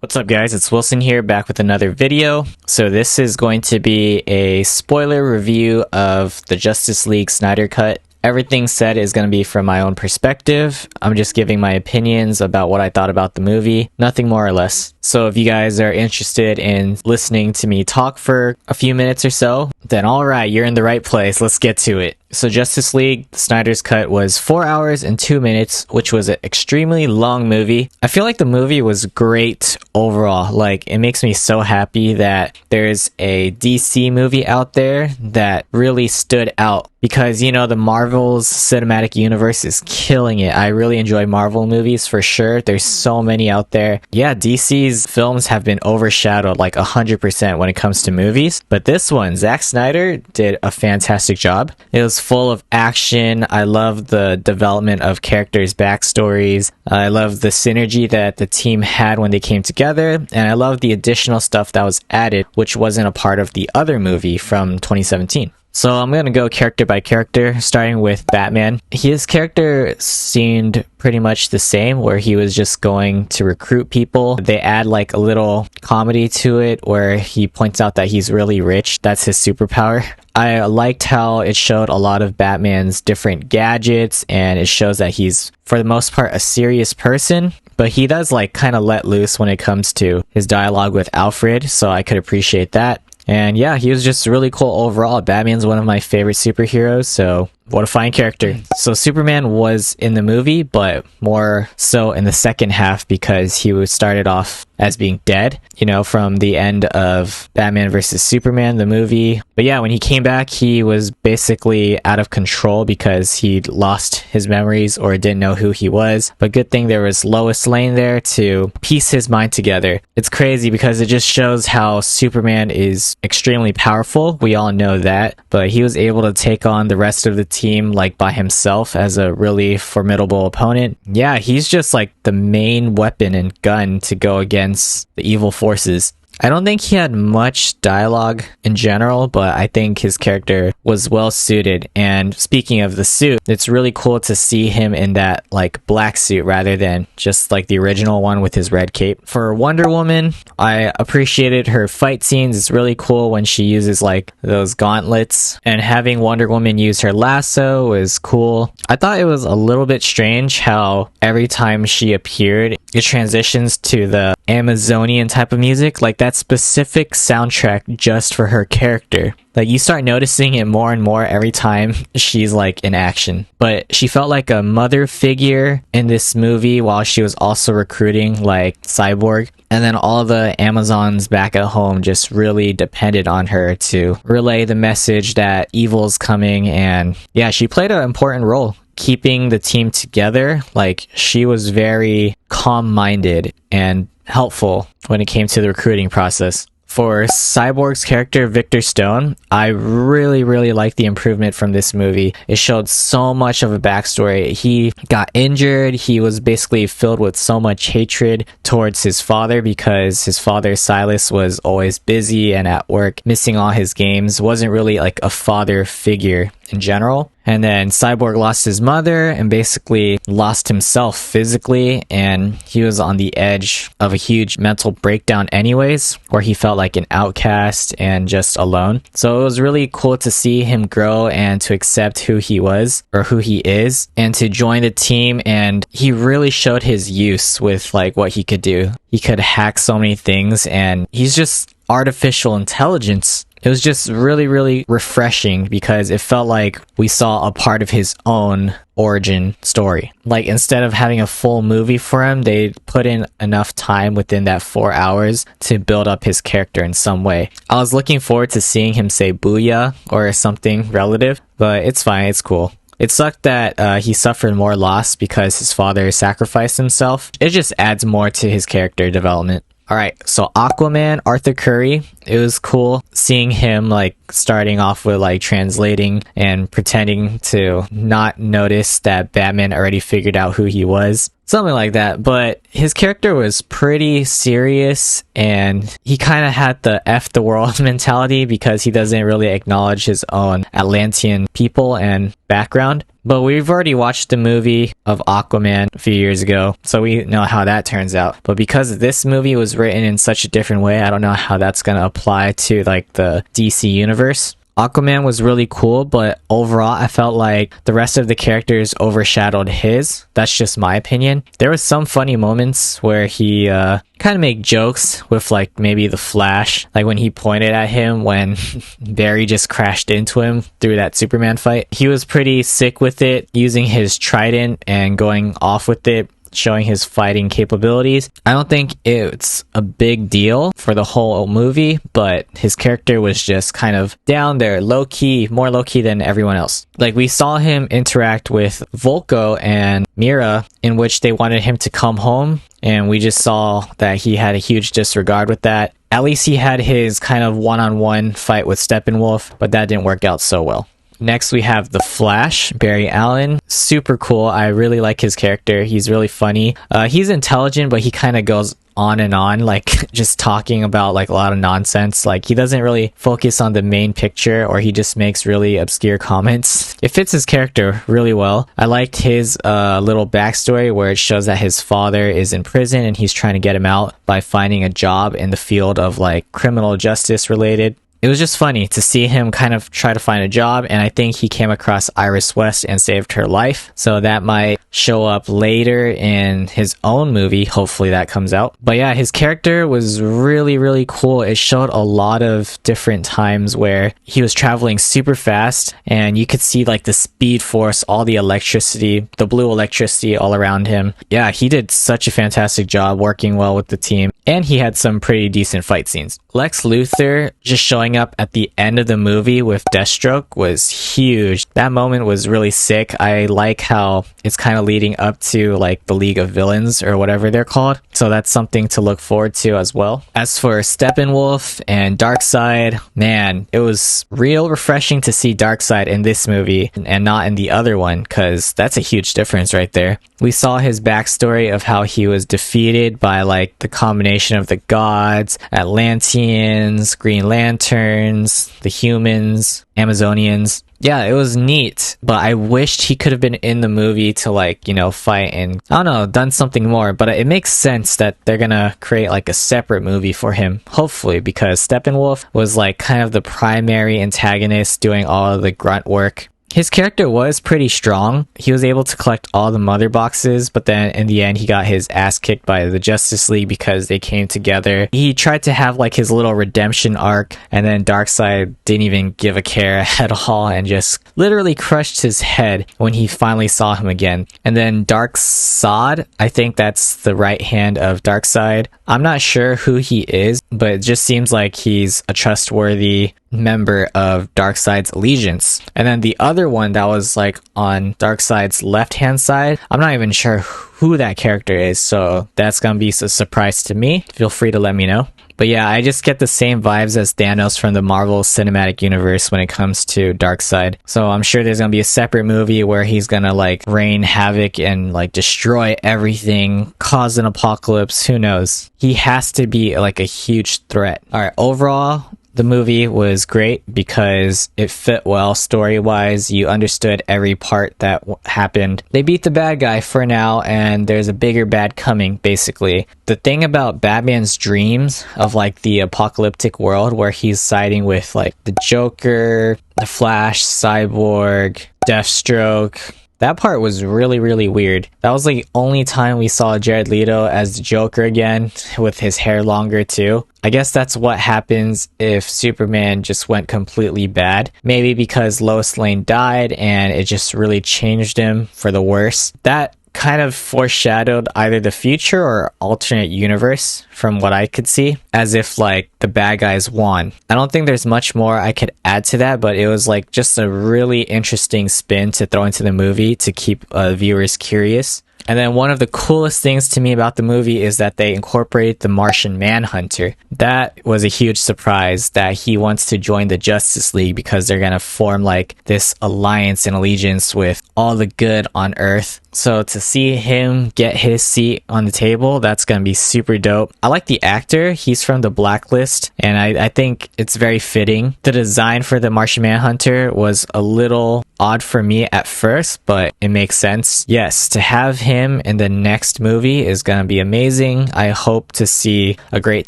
What's up guys, it's Wilson here, back with another video. So this is going to be a spoiler review of the Justice League Snyder Cut. Everything said is going to be from my own perspective. I'm just giving my opinions about what I thought about the movie, nothing more or less. So if you guys are interested in listening to me talk for a few minutes or so, then alright, you're in the right place, let's get to it. So Justice League, Snyder's Cut was 4 hours and 2 minutes, which was an extremely long movie. I feel like the movie was great overall. Like, it makes me so happy that there's a DC movie out there that really stood out. Because, you know, the Marvel's cinematic universe is killing it. I really enjoy Marvel movies for sure. There's so many out there. Yeah, DC's films have been overshadowed like 100% when it comes to movies. But this one, Zack Snyder did a fantastic job. It was full of action. I love the development of characters' backstories. I love the synergy that the team had when they came together. And I love the additional stuff that was added, which wasn't a part of the other movie from 2017. So I'm going to go character by character, starting with Batman. His character seemed pretty much the same, where he was just going to recruit people. They add like a little comedy to it where he points out that he's really rich. That's his superpower. I liked how it showed a lot of Batman's different gadgets, and it shows that he's, for the most part, a serious person. But he does like kind of let loose when it comes to his dialogue with Alfred, so I could appreciate that. And yeah, he was just really cool overall. Batman's one of my favorite superheroes, so what a fine character. So Superman was in the movie, but more so in the second half because he was started off as being dead, you know, from the end of Batman vs. Superman, the movie. But yeah, when he came back, he was basically out of control because he'd lost his memories or didn't know who he was. But good thing there was Lois Lane there to piece his mind together. It's crazy because it just shows how Superman is extremely powerful. We all know that. But he was able to take on the rest of the team like by himself as a really formidable opponent. Yeah, he's just like the main weapon and gun to go against the evil forces. I don't think he had much dialogue in general, but I think his character was well suited. And speaking of the suit, it's really cool to see him in that like black suit rather than just like the original one with his red cape. For Wonder Woman, I appreciated her fight scenes. It's really cool when she uses like those gauntlets, and having Wonder Woman use her lasso was cool. I thought it was a little bit strange how every time she appeared, it transitions to the Amazonian type of music, like that specific soundtrack just for her character. Like, you start noticing it more and more every time she's like in action. But she felt like a mother figure in this movie while she was also recruiting like Cyborg. And then all the Amazons back at home just really depended on her to relay the message that evil's coming. And yeah, she played an important role keeping the team together. Like, she was very calm-minded and helpful when it came to the recruiting process. For Cyborg's character, Victor Stone, I really liked the improvement from this movie. It showed so much of a backstory. He got injured. He was basically filled with so much hatred towards his father because his father, Silas, was always busy and at work, missing all his games, wasn't really like a father figure in general. And then Cyborg lost his mother and basically lost himself physically, and he was on the edge of a huge mental breakdown anyways, where he felt like an outcast and just alone. So it was really cool to see him grow and to accept who he was or who he is and to join the team. And he really showed his use with like what he could do. He could hack so many things, and he's just artificial intelligence. It was just really refreshing because it felt like we saw a part of his own origin story. Like, instead of having a full movie for him, they put in enough time within that 4 hours to build up his character in some way. I was looking forward to seeing him say booyah or something relative, but it's fine, it's cool. It sucked that he suffered more loss because his father sacrificed himself. It just adds more to his character development. Alright, so Aquaman, Arthur Curry, it was cool seeing him like starting off with like translating and pretending to not notice that Batman already figured out who he was. Something like that, but his character was pretty serious and he kind of had the F the world mentality because he doesn't really acknowledge his own Atlantean people and background. But we've already watched the movie of Aquaman a few years ago, so we know how that turns out. But because this movie was written in such a different way, I don't know how that's going to apply to like the DC universe. Aquaman was really cool, but overall I felt like the rest of the characters overshadowed his. That's just my opinion. There was some funny moments where he kind of made jokes with like maybe the Flash, like when he pointed at him when Barry just crashed into him through that Superman fight. He was pretty sick with it, using his trident and going off with it, showing his fighting capabilities. I don't think it's a big deal for the whole movie, but his character was just kind of down there, low-key, more low-key than everyone else. Like, we saw him interact with Volko and Mira, in which they wanted him to come home, and we just saw that he had a huge disregard with that. At least he had his kind of one-on-one fight with Steppenwolf, but that didn't work out so well. Next, we have the Flash, Barry Allen. Super cool. I really like his character. He's really funny. He's intelligent, but he kind of goes on and on, like just talking about like a lot of nonsense. Like, he doesn't really focus on the main picture, or he just makes really obscure comments. It fits his character really well. I liked his little backstory where it shows that his father is in prison and he's trying to get him out by finding a job in the field of like criminal justice related. It was just funny to see him kind of try to find a job, and I think he came across Iris West and saved her life. So that might show up later in his own movie. Hopefully that comes out. But yeah, his character was really, really cool. It showed a lot of different times where he was traveling super fast, and you could see like the speed force, all the electricity, the blue electricity all around him. Yeah, he did such a fantastic job working well with the team, and he had some pretty decent fight scenes. Lex Luthor just showing up at the end of the movie with Deathstroke was huge. That moment was really sick. I like how it's kind of leading up to like the League of Villains or whatever they're called. So that's something to look forward to as well. As for Steppenwolf and Darkseid, man, it was real refreshing to see Darkseid in this movie and not in the other one, because that's a huge difference right there. We saw his backstory of how he was defeated by like the combination of the gods, Atlanteans, Green Lanterns, the humans, Amazonians. Yeah, it was neat, but I wished he could have been in the movie to like, you know, fight and, I don't know, done something more. But it makes sense that they're gonna create like a separate movie for him, hopefully, because Steppenwolf was like kind of the primary antagonist doing all of the grunt work. His character was pretty strong. He was able to collect all the mother boxes, but then in the end he got his ass kicked by the Justice League because they came together. He tried to have like his little redemption arc, and then Darkseid didn't even give a care at all and just literally crushed his head when he finally saw him again. And then Darkseid, I think that's the right hand of Darkseid. I'm not sure who he is, but it just seems like he's a trustworthy member of Darkseid's allegiance. And then the other one that was like on Darkseid's left hand side, I'm not even sure who that character is, so that's gonna be a surprise to me. Feel free to let me know. But yeah, I just get the same vibes as Thanos from the Marvel Cinematic Universe when it comes to Darkseid. So I'm sure there's gonna be a separate movie where he's gonna like rain havoc and like destroy everything, cause an apocalypse, who knows. He has to be like a huge threat. Alright, overall, the movie was great because it fit well story-wise. You understood every part that happened. They beat the bad guy for now, and there's a bigger bad coming, basically. The thing about Batman's dreams of like the apocalyptic world where he's siding with like the Joker, the Flash, Cyborg, Deathstroke, that part was really, really weird. That was the only time we saw Jared Leto as the Joker again, with his hair longer too. I guess that's what happens if Superman just went completely bad. Maybe because Lois Lane died and it just really changed him for the worse. That kind of foreshadowed either the future or alternate universe from what I could see, as if like the bad guys won. I don't think there's much more I could add to that, but it was like just a really interesting spin to throw into the movie to keep viewers curious. And then one of the coolest things to me about the movie is that they incorporated the Martian Manhunter. That was a huge surprise, that he wants to join the Justice League because they're gonna form like this alliance and allegiance with all the good on Earth. So to see him get his seat on the table, that's going to be super dope. I like the actor. He's from The Blacklist, and I think it's very fitting. The design for the Martian Manhunter was a little odd for me at first, but it makes sense. Yes, to have him in the next movie is going to be amazing. I hope to see a great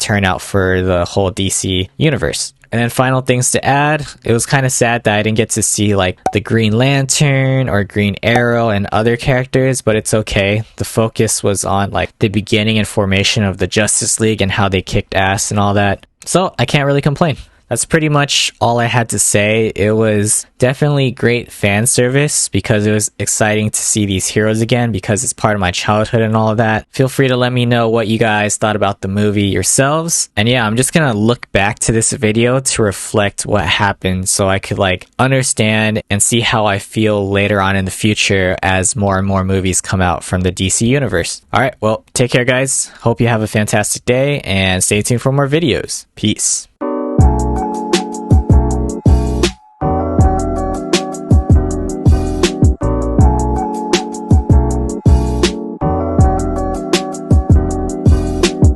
turnout for the whole DC universe. And then final things to add, it was kind of sad that I didn't get to see like the Green Lantern or Green Arrow and other characters, but it's okay. The focus was on like the beginning and formation of the Justice League and how they kicked ass and all that. So I can't really complain. That's pretty much all I had to say. It was definitely great fan service because it was exciting to see these heroes again because it's part of my childhood and all of that. Feel free to let me know what you guys thought about the movie yourselves. And yeah, I'm just gonna look back to this video to reflect what happened so I could like understand and see how I feel later on in the future as more and more movies come out from the DC universe. Alright, well, take care guys. Hope you have a fantastic day and stay tuned for more videos. Peace.